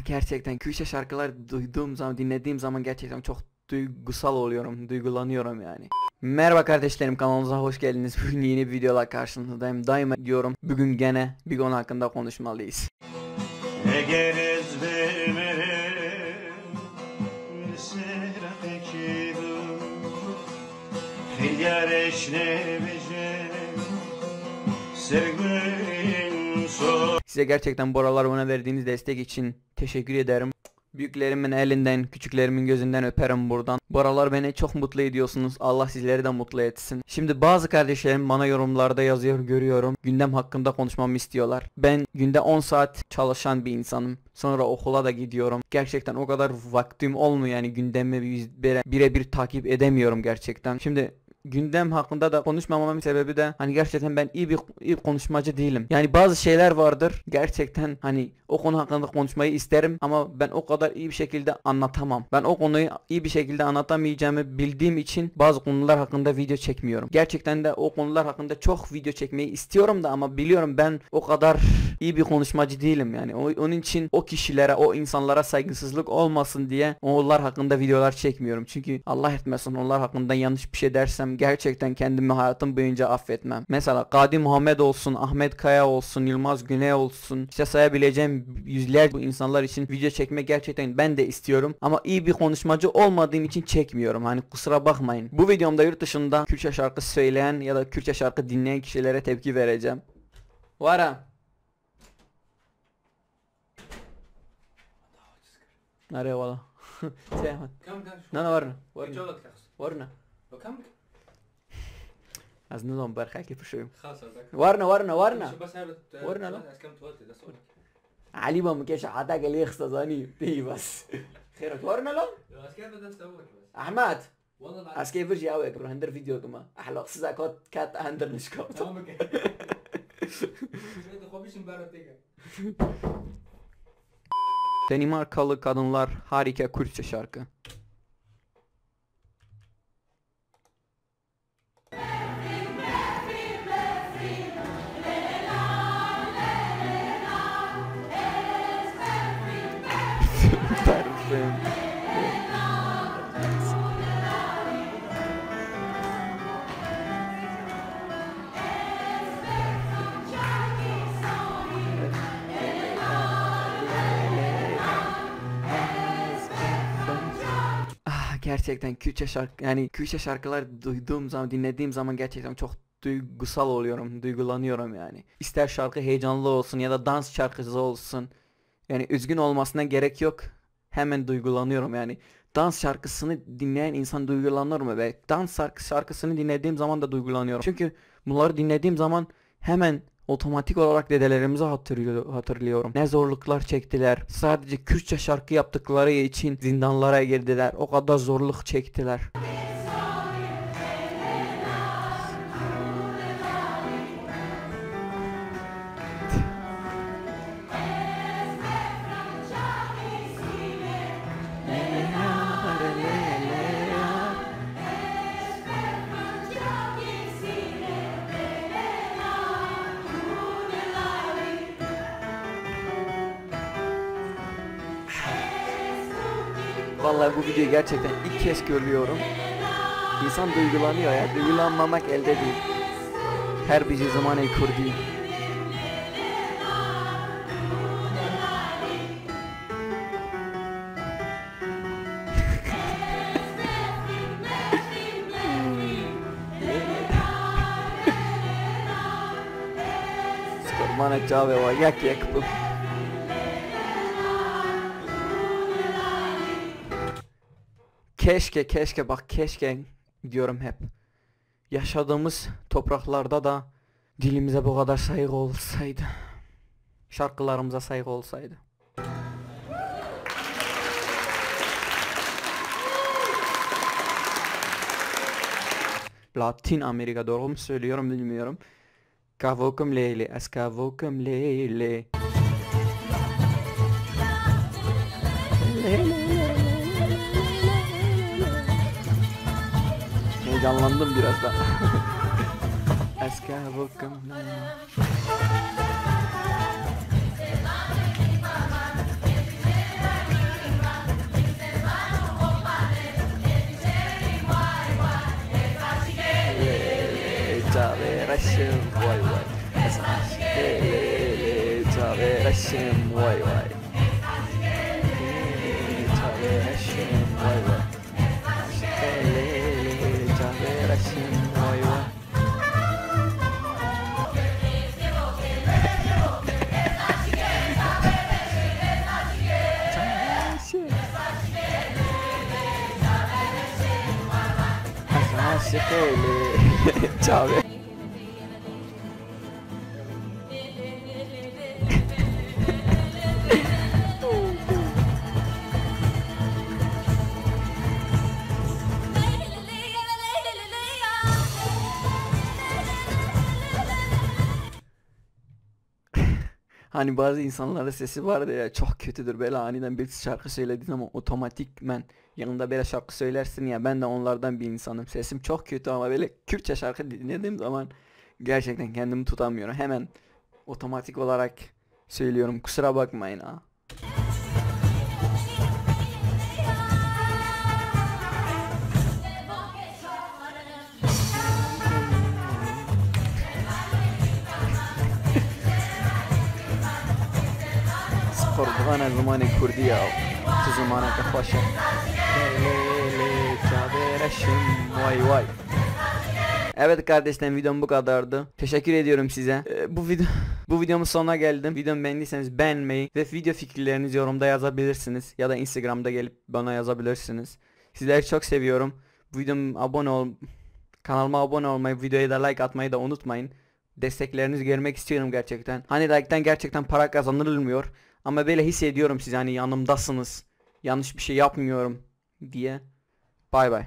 Gerçekten Kürtçe şarkılar duyduğum zaman, dinlediğim zaman gerçekten çok duygusal oluyorum, duygulanıyorum yani. Merhaba kardeşlerim, kanalımıza hoş geldiniz. Bugün yeni bir videoyla karşınızdayım. Daima diyorum, bugün gene bir konu hakkında konuşmalıyız. Size gerçekten bu aralar bana verdiğiniz destek için teşekkür ederim. Büyüklerimin elinden, küçüklerimin gözünden öperim buradan. Bu aralar beni çok mutlu ediyorsunuz. Allah sizleri de mutlu etsin. Şimdi bazı kardeşlerim bana yorumlarda yazıyor, görüyorum. Gündem hakkında konuşmamı istiyorlar. Ben günde 10 saat çalışan bir insanım. Sonra okula da gidiyorum. Gerçekten o kadar vaktim olmuyor, yani gündemi birebir takip edemiyorum gerçekten. Şimdi gündem hakkında da konuşmamamın sebebi de hani gerçekten ben iyi bir konuşmacı değilim. Yani bazı şeyler vardır gerçekten, hani o konu hakkında konuşmayı isterim ama ben o kadar iyi bir şekilde anlatamam. Ben o konuyu iyi bir şekilde anlatamayacağımı bildiğim için bazı konular hakkında video çekmiyorum. Gerçekten de o konular hakkında çok video çekmeyi istiyorum da ama biliyorum ben o kadar iyi bir konuşmacı değilim yani. Onun için o kişilere, o insanlara saygısızlık olmasın diye onlar hakkında videolar çekmiyorum. Çünkü Allah etmesin onlar hakkında yanlış bir şey dersem gerçekten kendimi hayatım boyunca affetmem. Mesela Gadi Muhammed olsun, Ahmet Kaya olsun, Yılmaz Güney olsun, işte sayabileceğim yüzlerce bu insanlar için video çekmek gerçekten ben de istiyorum ama iyi bir konuşmacı olmadığım için çekmiyorum. Hani kusura bakmayın. Bu videomda yurt dışında Kürtçe şarkı söyleyen ya da Kürtçe şarkı dinleyen kişilere tepki vereceğim. Vara. Nereye valla? Seyhan. Nana varna. Varna. از نظام برخی که پشویم ورنا ورنا لا علي با مكيش حتى قال لي اختصاني دي بس خيرك ورنا لا احمد اسكي فرجي اوي اكبر هندر فيديو كما احلى قصه كات هندر نشكو Danimarkalı kadınlar harika Kürtçe şarkı. Gerçekten Kürtçe şarkı, yani Kürtçe şarkılar duyduğum zaman, dinlediğim zaman gerçekten çok duygusal oluyorum, duygulanıyorum yani. İster şarkı heyecanlı olsun ya da dans şarkısı olsun. Yani üzgün olmasına gerek yok. Hemen duygulanıyorum yani. Dans şarkısını dinleyen insan duygulanır mı be? Dans şarkısını dinlediğim zaman da duygulanıyorum. Çünkü bunları dinlediğim zaman hemen otomatik olarak dedelerimizi hatırlıyorum. Ne zorluklar çektiler. Sadece Kürtçe şarkı yaptıkları için zindanlara girdiler. O kadar zorluk çektiler. Vallahi bu videoyu gerçekten ilk kez görüyorum. İnsan duygulanıyor ya. Duygulanmamak elde değil. Her bir zamanı kurdi. Skormana çave var yak bu. Keşke bak keşke diyorum hep. Yaşadığımız topraklarda da dilimize bu kadar saygı olsaydı. Şarkılarımıza saygı olsaydı. Latin Amerika, doğru mu söylüyorum bilmiyorum. Kavokum leyli, eskavokum leyli. Heyecanlandım biraz da. Eskavokum leyli. Caverashım vay vay. Caverashım vay vay. Caverashım vay vay. Caverashım vay vay. Caver. Hani bazı insanların sesi vardır ya, çok kötüdür, böyle aniden bir şarkı söylediğin zaman otomatikmen yanında böyle şarkı söylersin ya, ben de onlardan bir insanım. Sesim çok kötü ama böyle Kürtçe şarkı dinlediğim zaman gerçekten kendimi tutamıyorum. Hemen otomatik olarak söylüyorum, kusura bakmayın ha. Kurban zamanı kurdi ya. Şu zamana kafaşa. Vay vay. Evet kardeşlerim, videom bu kadardı. Teşekkür ediyorum size. Bu videomun sonuna geldim. Videomu beğendiyseniz beğenmeyi ve video fikirlerinizi yorumda yazabilirsiniz ya da Instagram'da gelip bana yazabilirsiniz. Sizleri çok seviyorum. Kanalıma abone olmayı, videoya da like atmayı da unutmayın. Desteklerinizi görmek istiyorum gerçekten. Hani like'tan gerçekten para kazanılmıyor. Ama böyle hissediyorum siz hani yanımdasınız. Yanlış bir şey yapmıyorum diye. Bay bay.